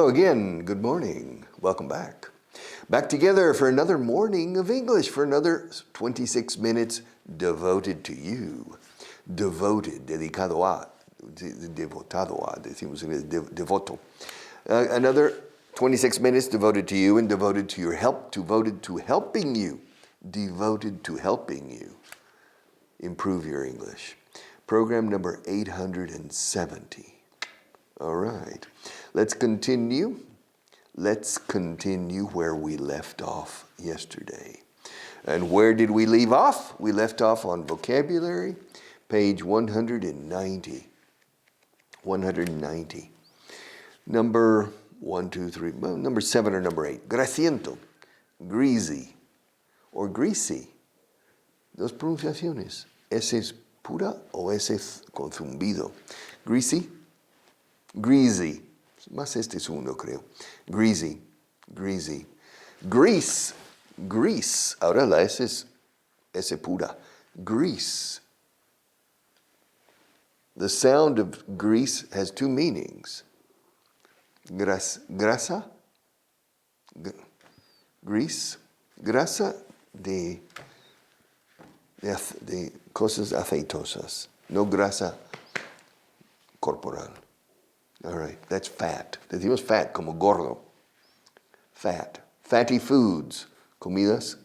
again, good morning. Welcome back. Back together for another morning of English, for another 26 minutes devoted to you. Devoted, dedicado a, devotado a, decimos en devoto. Another 26 minutes devoted to you and devoted to your help, devoted to helping you. Devoted to helping you improve your English. Program number 870. All right. Let's continue. Let's continue where we left off yesterday. And where did we leave off? We left off on vocabulary, page 190. 190. Number 1, 2, 3, well, number 7 or number 8. Grasiento, greasy, or greasy. Dos pronunciaciones. S es pura o S es con zumbido. Greasy, greasy. Más este es uno, creo. Greasy, greasy. Grease, grease. Ahora la S es S pura. Grease. The sound of grease has two meanings. Grasa, grease, grasa de cosas aceitosas, no grasa corporal. All right, that's fat. Decimos fat como gordo. Fat. Fatty foods, comidas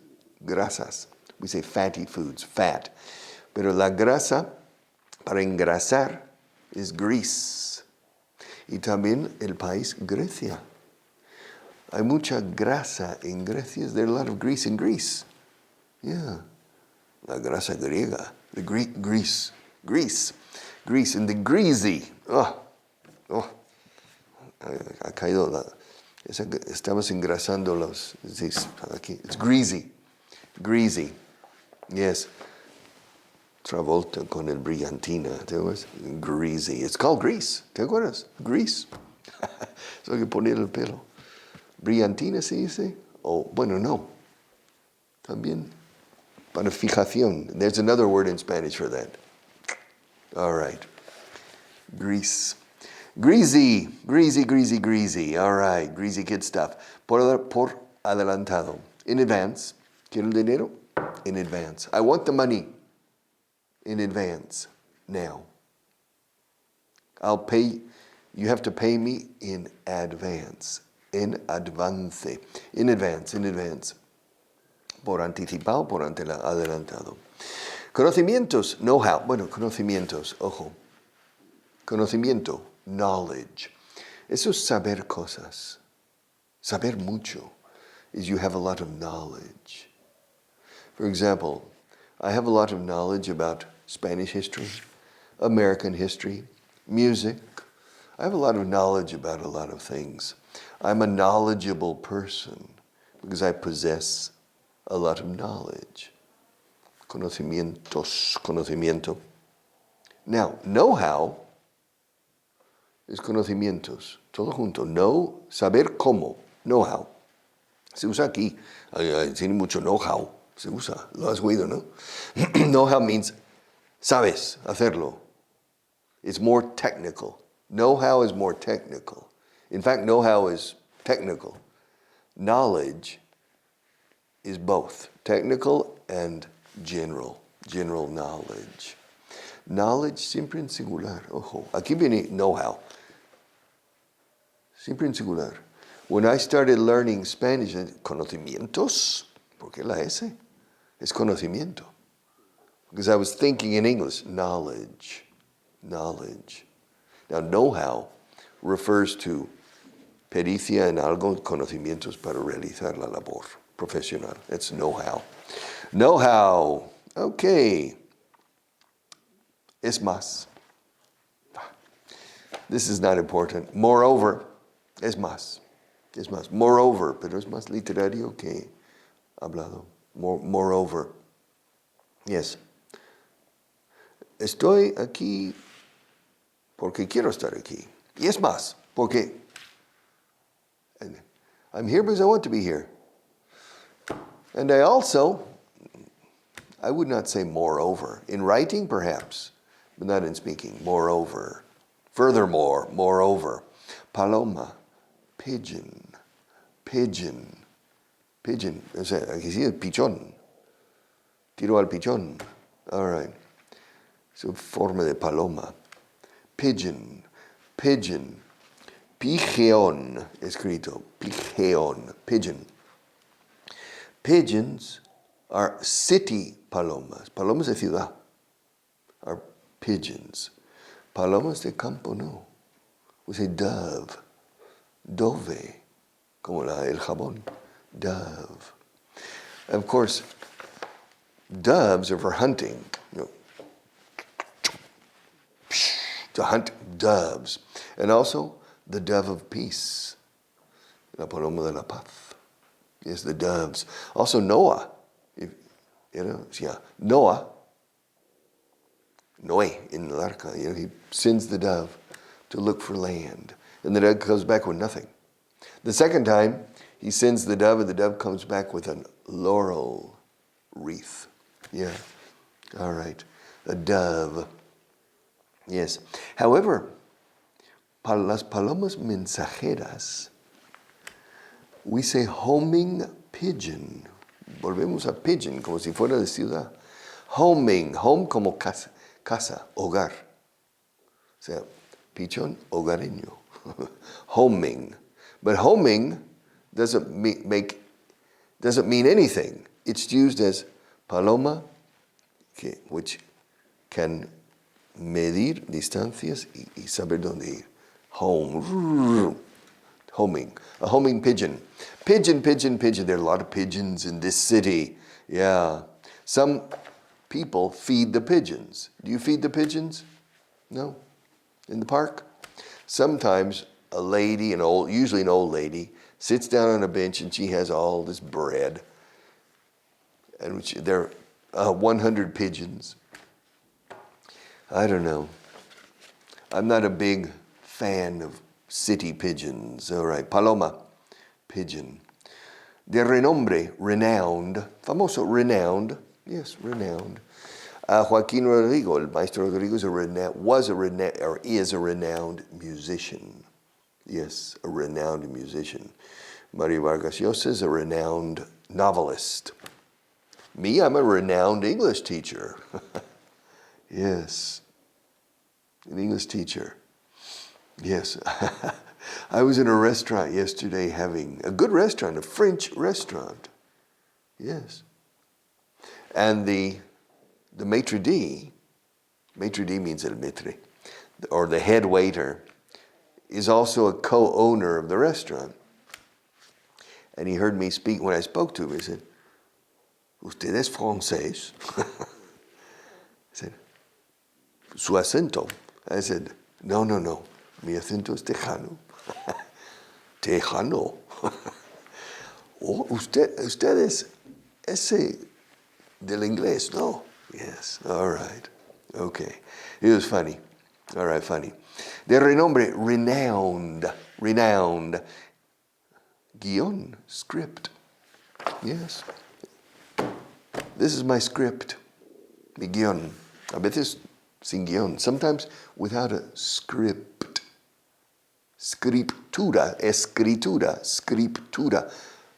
grasas. We say fatty foods, fat. Pero la grasa para engrasar es grease. Y también el país Grecia. Hay mucha grasa en Grecia. There's a lot of grease in Greece. Yeah. La grasa griega. The Greek grease. Greece. Grease. And the greasy. Ha caído la... Estamos engrasando los... Aquí. It's greasy. Greasy. Yes. Travolta con el brillantina. ¿Te acuerdas? Greasy. It's called grease. ¿Te acuerdas? Grease. Eso hay que poner el pelo. Brillantina se dice. O, bueno, no. También para fijación. There's another word in Spanish for that. All right. Grease. Greasy. Greasy, greasy, greasy. All right. Greasy kid stuff. Por adelantado. In advance. ¿Quiero el dinero? In advance. I want the money. In advance. Now. I'll pay. You have to pay me in advance. En advance. In advance. In advance. Por anticipado, por adelantado. Conocimientos, know-how. Bueno, conocimientos, ojo. Conocimiento, knowledge. Eso es saber cosas. Saber mucho is you have a lot of knowledge. For example, I have a lot of knowledge about Spanish history, American history, music. I have a lot of knowledge about a lot of things. I'm a knowledgeable person because I possess a lot of knowledge. Conocimiento. Now, know-how es conocimientos. Todo junto. Know, saber cómo. Know-how. Se usa aquí. Tiene mucho know-how. Se usa. Lo has oído, ¿no? Know-how means sabes hacerlo. It's more technical. Know-how is more technical. In fact, know-how is technical. Knowledge is both technical and general knowledge. Knowledge siempre en singular, ojo. Aquí viene know-how. Siempre en singular. When I started learning Spanish, conocimientos, ¿por qué la S? Es conocimiento. Because I was thinking in English, knowledge. Now, know-how refers to pericia en algo, conocimientos para realizar la labor profesional. That's know-how. Know-how. Okay. Es más. This is not important. Moreover. Es más. Es más. Moreover. Pero es más literario que hablado. Moreover. Yes. Estoy aquí porque quiero estar aquí. Y es más. Porque I'm here because I want to be here. And I would not say moreover. In writing, perhaps, but not in speaking. Moreover. Furthermore, moreover. Paloma, pigeon, pigeon, pigeon. O sea, aquí sí es pichón. Tiro al pichón. All right. Su forma de paloma. Pigeon, pigeon. Pigeon, escrito. Pigeon, pigeon. Pigeons are city palomas. Palomas de ciudad are pigeons. Palomas de campo no. We say dove. Dove. Como el jabón. Dove. Of course, doves are for hunting. To hunt doves. And also the dove of peace. La paloma de la paz. Yes, the doves. Also Noah. Noah. Noé in the arca. He sends the dove to look for land. And the dove comes back with nothing. The second time, he sends the dove, and the dove comes back with a laurel wreath. Yeah. All right. A dove. Yes. However, para las palomas mensajeras, we say homing pigeon. Volvemos a pigeon, como si fuera de ciudad. Homing, home como casa, hogar. O sea, pichón hogareño. Homing. But homing doesn't mean anything. It's used as paloma, which can medir distancias y saber dónde ir. Home. Homing. A homing pigeon. Pigeon, pigeon, pigeon. There are a lot of pigeons in this city. Yeah. Some people feed the pigeons. Do you feed the pigeons? No? In the park? Sometimes a lady, usually an old lady, sits down on a bench and she has all this bread. And there are 100 pigeons. I don't know. I'm not a big fan of city pigeons. All right, paloma, pigeon. De renombre, renowned, famoso, renowned. Yes, renowned. Joaquín Rodrigo, el maestro Rodrigo, is a renowned musician. Yes, a renowned musician. Mario Vargas Llosa is a renowned novelist. Me, I'm a renowned English teacher. Yes, an English teacher. Yes, I was in a restaurant yesterday having a good restaurant, a French restaurant. Yes. And the maitre d' means el maître, or the head waiter, is also a co-owner of the restaurant. And he heard me speak. When I spoke to him, he said, "Usted es francés?" I said, "Su acento?" I said, No. Mi acento es tejano. Tejano. Oh, usted es ese del inglés, no? Yes, all right. Okay. It was funny. All right, funny. De renombre, renowned. Guión, script. Yes. This is my script. Mi guión. A veces sin guión. Sometimes without a script. Scriptura, escritura.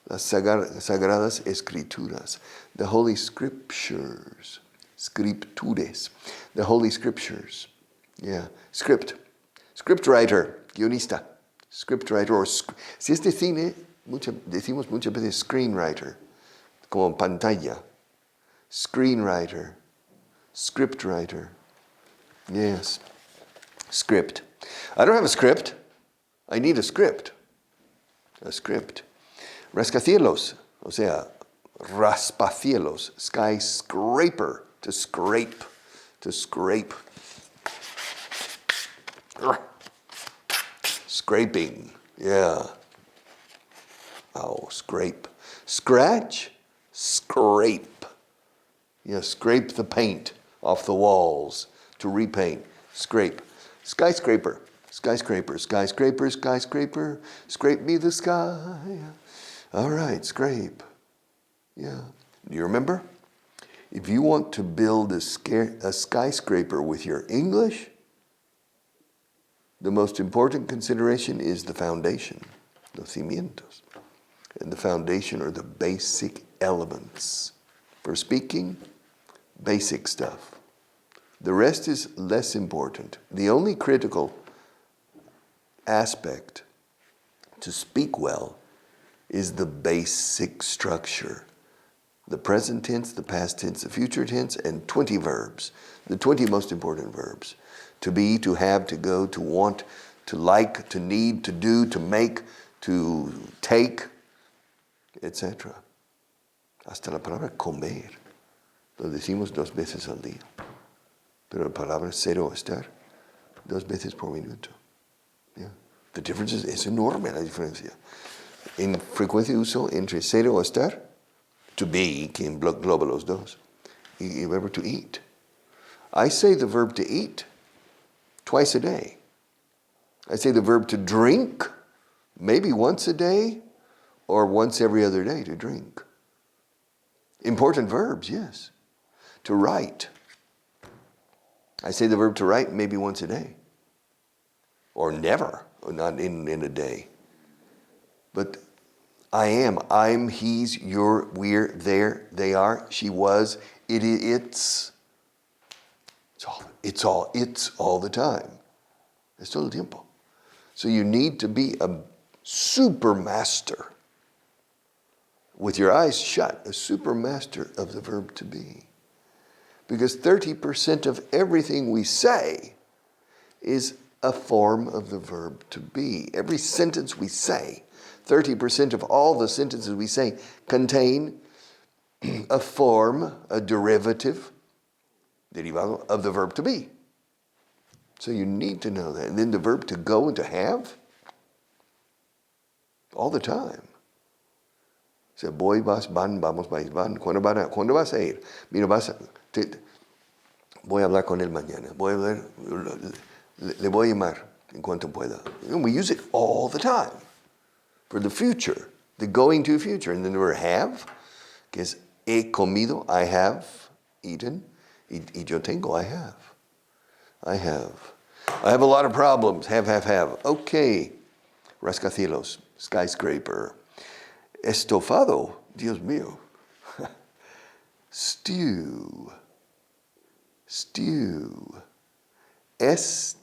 Las sagradas escrituras. The holy scriptures. Scriptures. The holy scriptures. Yeah. Script. Script writer. Guionista. Script writer. Si es de cine, decimos muchas veces screenwriter. Como en pantalla. Screenwriter. Script writer. Yes. Script. I don't have a script. I need a script. A script. Rascacielos. O sea, raspacielos. Skyscraper. To scrape. To scrape. Scraping. Yeah. Oh, scrape. Scratch. Scrape. Yeah, scrape the paint off the walls to repaint. Scrape. Skyscraper. Skyscraper. Skyscraper. Skyscraper. Scrape me the sky. All right, scrape. Yeah. Do you remember? If you want to build a skyscraper with your English, the most important consideration is the foundation. los cimientos. And the foundation are the basic elements. For speaking, basic stuff. The rest is less important. The only critical aspect to speak well is the basic structure. The present tense, the past tense, the future tense, and 20 verbs. The 20 most important verbs. To be, to have, to go, to want, to like, to need, to do, to make, to take, etc. Hasta la palabra comer. Lo decimos 2 veces al día. Pero la palabra ser o estar, 2 veces por minuto. Yeah. The difference es enorme la diferencia. En frecuencia de uso entre ser o estar, to be, que engloba los dos, y el verbo to eat. I say the verb to eat twice a day. I say the verb to drink maybe once a day or once every other day to drink. Important verbs, yes. To write. I say the verb to write maybe once a day. Or never, or not in a day. But I am, I'm, he's, you're, we're, there, they are, she was, it's all the time. Es todo el tiempo. So you need to be a super master, with your eyes shut, a super master of the verb to be. Because 30% of everything we say is a form of the verb to be. Every sentence we say, 30% of all the sentences we say contain a form, a derivative, derivado of the verb to be. So you need to know that. And then the verb to go and to have, all the time. O sea, voy, vas, van, vamos, vais, van. ¿Cuándo vas a ir? Mira, voy a hablar con él mañana. Le voy a llamar en cuanto pueda. And we use it all the time for the future, the going to future. And then the verb have, que es he comido, I have eaten. Y yo tengo, I have. I have a lot of problems. Have. Okay. Rascacielos, skyscraper. Estofado, Dios mío. Stew. S-T-E-W.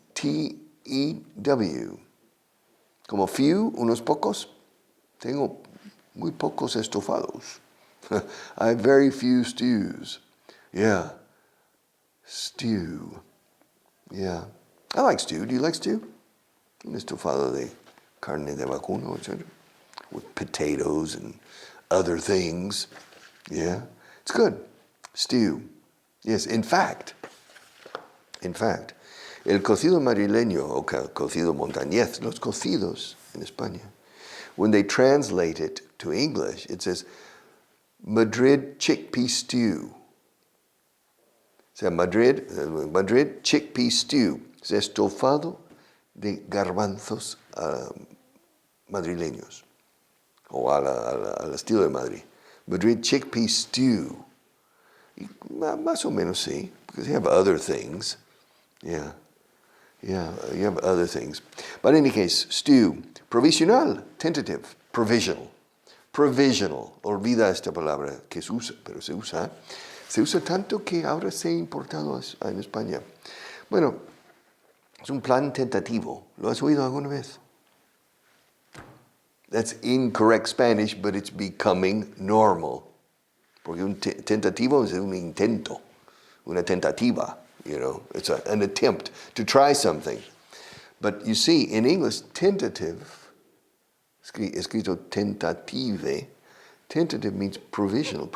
Como few, unos pocos. Tengo muy pocos estofados. I have very few stews. Yeah. Stew. Yeah. I like stew. Do you like stew? Un estofado de carne de vacuno, etc. With potatoes and other things. Yeah. It's good. Stew. Yes, in fact, el cocido madrileño, o cocido montañés, los cocidos in España, when they translate it to English, it says Madrid chickpea stew. O sea, Madrid chickpea stew. Es estofado de garbanzos madrileños. O al estilo de Madrid. Madrid chickpea stew. Y más o menos sí, because you have other things. Yeah, you have other things. But in any case, stew. Provisional, tentative, provisional. Olvida esta palabra que se usa, pero se usa. Se usa tanto que ahora se ha importado en España. Bueno, es un plan tentativo. ¿Lo has oído alguna vez? That's incorrect Spanish, but it's becoming normal. Porque un tentativo es un intento, una tentativa, It's an attempt to try something. But you see, in English, tentative, escrito tentative means provisional.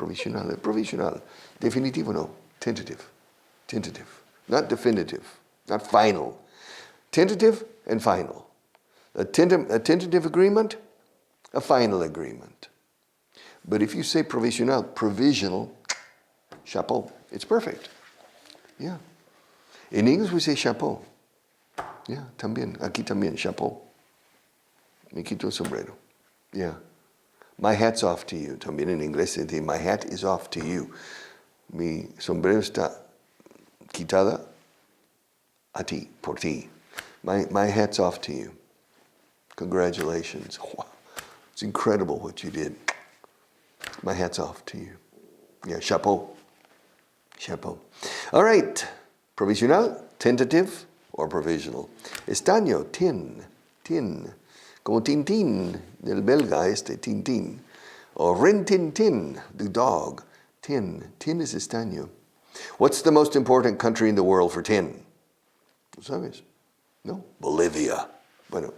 Definitivo no, tentative. Not definitive, not final. Tentative and final. A tentative agreement, a final agreement. But if you say provisional, chapeau, it's perfect. Yeah. In English we say chapeau. Yeah, también, aquí también, chapeau. Me quito el sombrero. Yeah. My hat's off to you. También en inglés se dice, my hat is off to you. Mi sombrero está quitada a ti, por ti. My hat's off to you. Congratulations. It's incredible what you did. My hat's off to you. Yeah, chapeau. Chapeau. All right. Provisional, tentative, or provisional. Estaño, tin. Como Tintín, del belga Tintín. Or Rin Tin Tin, the dog. Tin is estaño. What's the most important country in the world for tin? ¿Sabes? No? Bolivia. Bueno,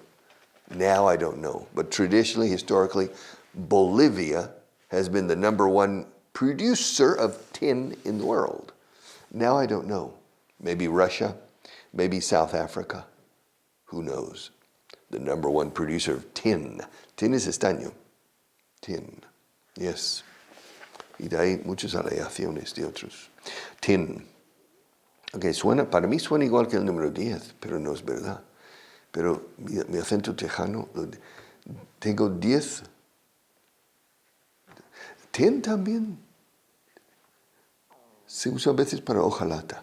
now I don't know. But traditionally, historically, Bolivia has been the number one producer of tin in the world. Now I don't know. Maybe Russia, maybe South Africa. Who knows? The number one producer of tin. Tin is estaño. Tin. Yes. Y de ahí muchas aleaciones de otros. Tin. Ok, para mí suena igual que el número 10, pero no es verdad. Pero mi acento tejano, tengo 10. Tin también se usa a veces para hojalata.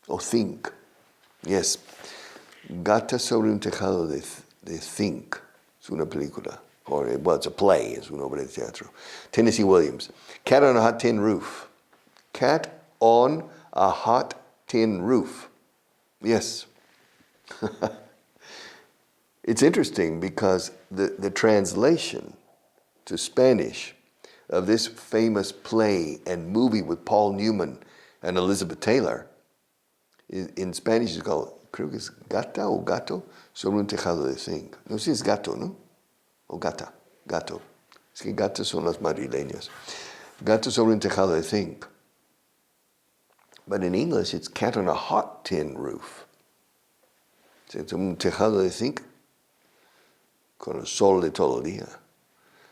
O think. Yes. Gata sobre un tejado de Think. Es una película. Or, well, it's a play. Es una obra de teatro. Tennessee Williams. Cat on a hot tin roof. Cat on a hot tin roof. Yes. It's interesting because the translation to Spanish of this famous play and movie with Paul Newman and Elizabeth Taylor, in Spanish is called, creo que es Gata o Gato sobre un tejado de zinc. No sé si es gato, ¿no? O gata, gato. Es que gatos son las madrileñas. Gato sobre un tejado de zinc. But in English, it's cat on a hot tin roof. Es un tejado de zinc con el sol de todo el día.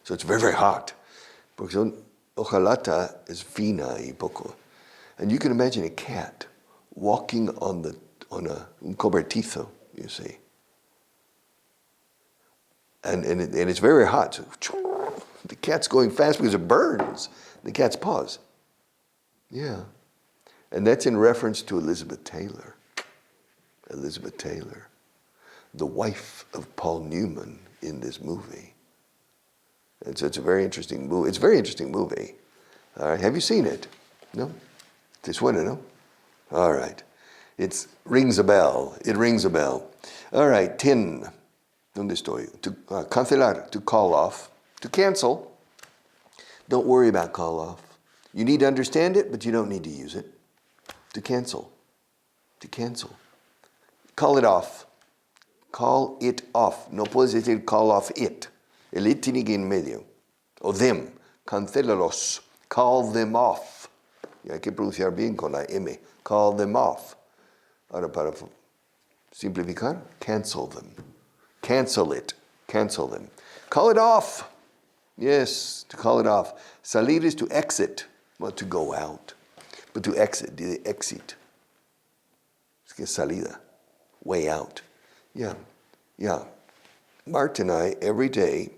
So it's very, very hot. Porque hojalata es fina y poco. And you can imagine a cat walking on un cobertizo, you see. And it's very hot. So, the cat's going fast because it burns the cat's paws. Yeah. And that's in reference to Elizabeth Taylor. Elizabeth Taylor, the wife of Paul Newman in this movie. And so it's a very interesting movie. It's a very interesting movie. All right. Have you seen it? No? ¿Te suena, no? All right. It rings a bell. It rings a bell. All right. Tin. ¿Dónde estoy? To cancelar, to call off, to cancel. Don't worry about call off. You need to understand it, but you don't need to use it. To cancel. To cancel. Call it off. Call it off. No puedes decir call off it. El it tiene que ir en medio. O them. Cancélalos. Call them off. Y hay que pronunciar bien con la M. Call them off. Ahora, para simplificar, cancel them. Cancel it. Cancel them. Call it off. Yes, to call it off. Salir is to exit. Well, to go out. But to exit, the exit. Es que salida. Way out. Yeah. Marta and I, every day,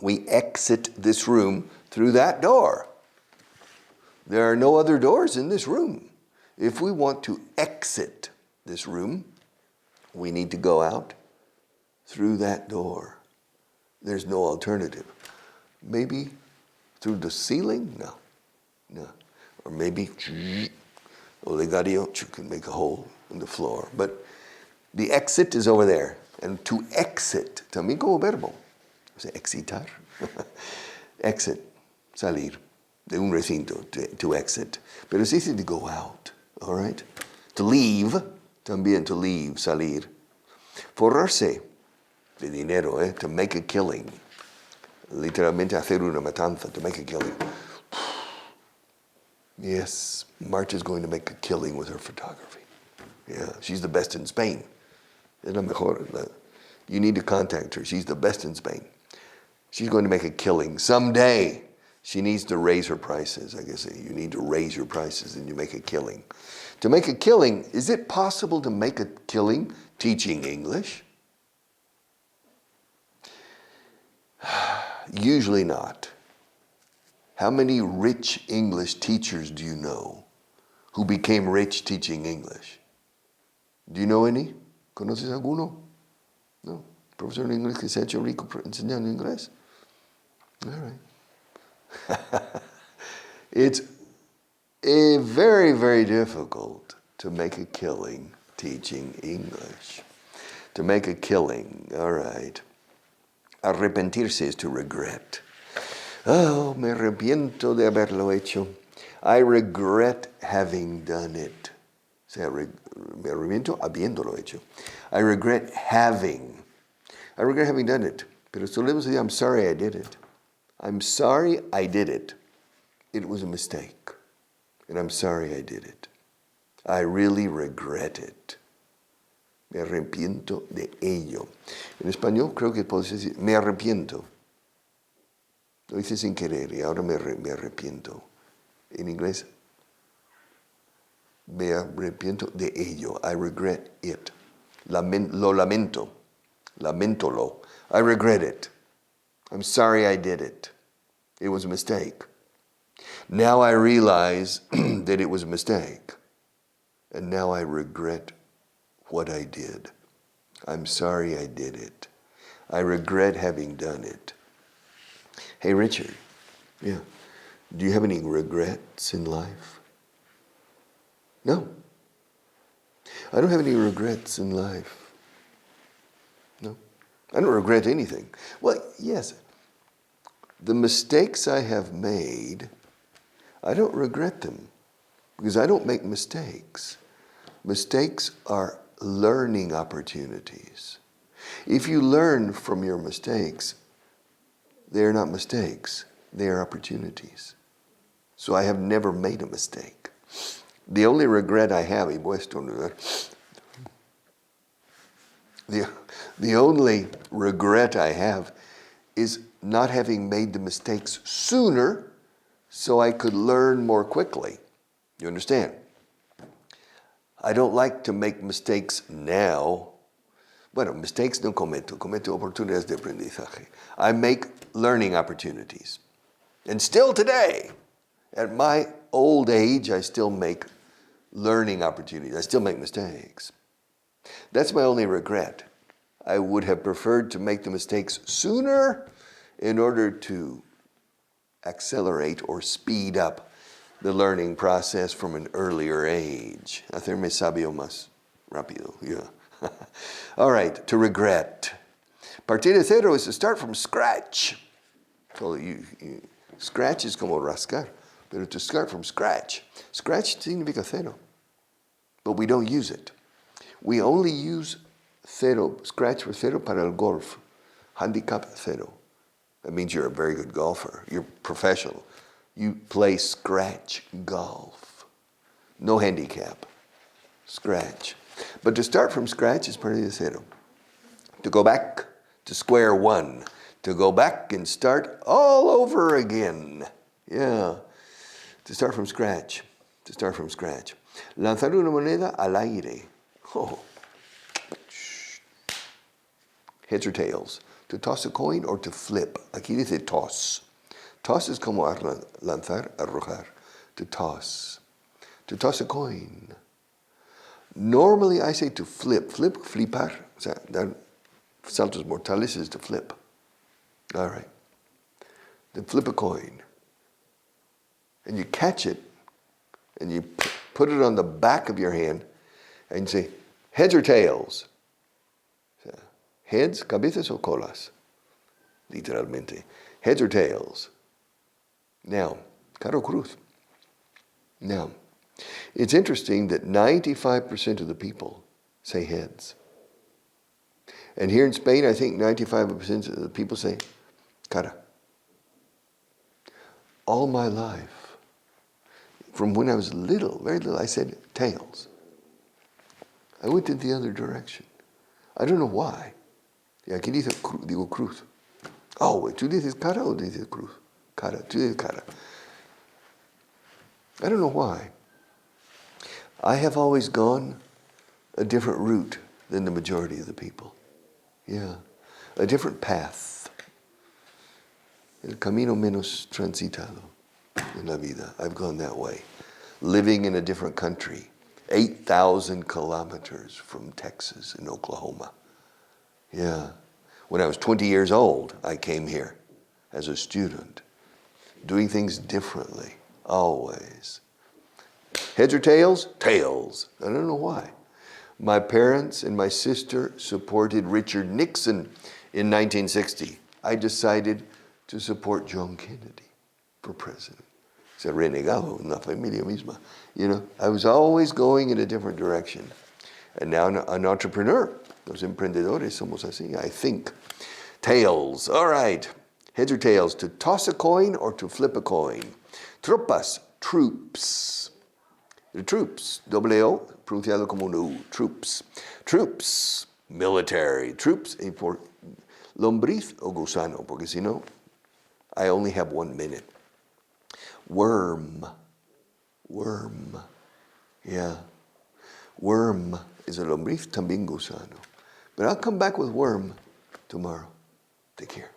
we exit this room through that door. There are no other doors in this room. If we want to exit this room, we need to go out through that door. There's no alternative. Maybe through the ceiling? No. Or maybe olegario, you can make a hole in the floor. But the exit is over there. And to exit, también como verbo. O sea, exitar. Exit, salir de un recinto, to exit. Pero es easy to go out, all right? To leave, también to leave, salir. Forrarse de dinero, to make a killing. Literalmente hacer una matanza, to make a killing. Yes, Marta's going to make a killing with her photography. Yeah, she's the best in Spain. Es la mejor. You need to contact her. She's the best in Spain. She's going to make a killing. Someday, she needs to raise her prices. I guess you need to raise your prices and you make a killing. To make a killing, is it possible to make a killing teaching English? Usually not. How many rich English teachers do you know who became rich teaching English? Do you know any? ¿Conoces alguno? No. Profesor de inglés que se ha hecho rico enseñando inglés. All right. It's very, very difficult to make a killing teaching English. To make a killing, all right. Arrepentirse is to regret. Oh, me arrepiento de haberlo hecho. I regret having done it. O sea, me arrepiento habiéndolo hecho. I regret having done it. Pero solemos decir, I'm sorry I did it. I'm sorry I did it. It was a mistake. And I'm sorry I did it. I really regret it. Me arrepiento de ello. En español creo que puedes decir, me arrepiento. Lo hice sin querer y ahora me arrepiento. En inglés, me arrepiento de ello. I regret it. Lo lamento. Lamentolo. I regret it. I'm sorry I did it. It was a mistake. Now I realize that it was a mistake. And now I regret what I did. I'm sorry I did it. I regret having done it. Hey, Richard. Yeah. Do you have any regrets in life? No. I don't have any regrets in life. No. I don't regret anything. Well, yes. The mistakes I have made, I don't regret them because I don't make mistakes. Mistakes are learning opportunities. If you learn from your mistakes, they are not mistakes. They are opportunities. So I have never made a mistake. The only regret I have, the only regret I have is not having made the mistakes sooner so I could learn more quickly. You understand? I don't like to make mistakes now. Bueno, mistakes no cometo oportunidades de aprendizaje. I make learning opportunities. And still today, at my old age, I still make learning opportunities. I still make mistakes. That's my only regret. I would have preferred to make the mistakes sooner in order to accelerate or speed up the learning process from an earlier age. Hacerme sabio más rápido, yeah. All right, to regret. Partir de cero is to start from scratch. So scratch is como rascar, pero to start from scratch. Scratch significa cero, but we don't use it. We only use cero, scratch for cero para el golf. Handicap cero. That means you're a very good golfer. You're professional. You play scratch golf. No handicap. Scratch. But to start from scratch is partir de cero. To go back to square one. To go back and start all over again. Yeah. To start from scratch. To start from scratch. Lanzar una moneda al aire. Oh. Heads or tails. To toss a coin or to flip. Aquí dice toss. Toss is como lanzar, arrojar. To toss. To toss a coin. Normally I say to flip. Flipar. O sea, dar saltos mortales is to flip. All right. To flip a coin. And you catch it. And you put it on the back of your hand. And you say, heads or tails? Heads, cabezas o colas? Literalmente. Heads or tails? Now, caro cruz. Now, it's interesting that 95% of the people say heads. And here in Spain, I think 95% of the people say cara. All my life, from when I was little, very little, I said tails. I went in the other direction. I don't know why. Y aquí digo cruz. Oh, ¿tú dices cara o dices cruz? Cara, tú dices cara. I don't know why. I have always gone a different route than the majority of the people. Yeah, a different path. El camino menos transitado en la vida. I've gone that way. Living in a different country. 8,000 kilometers from Texas and Oklahoma. Yeah. When I was 20 years old, I came here as a student, doing things differently, always. Heads or tails? Tails. I don't know why. My parents and my sister supported Richard Nixon in 1960. I decided to support John Kennedy for president. Se renegado en la familia misma. You know, I was always going in a different direction. And now an entrepreneur. Los emprendedores somos así, I think. Tails. All right. Heads or tails? To toss a coin or to flip a coin? Tropas. Troops. The troops. W-O, pronunciado como un U. Troops. Troops. Military. Troops. Y por lombriz o gusano, porque si no, I only have 1 minute. Worm. Worm. Yeah. Worm is a lombriz, también gusano. But I'll come back with worm tomorrow. Take care.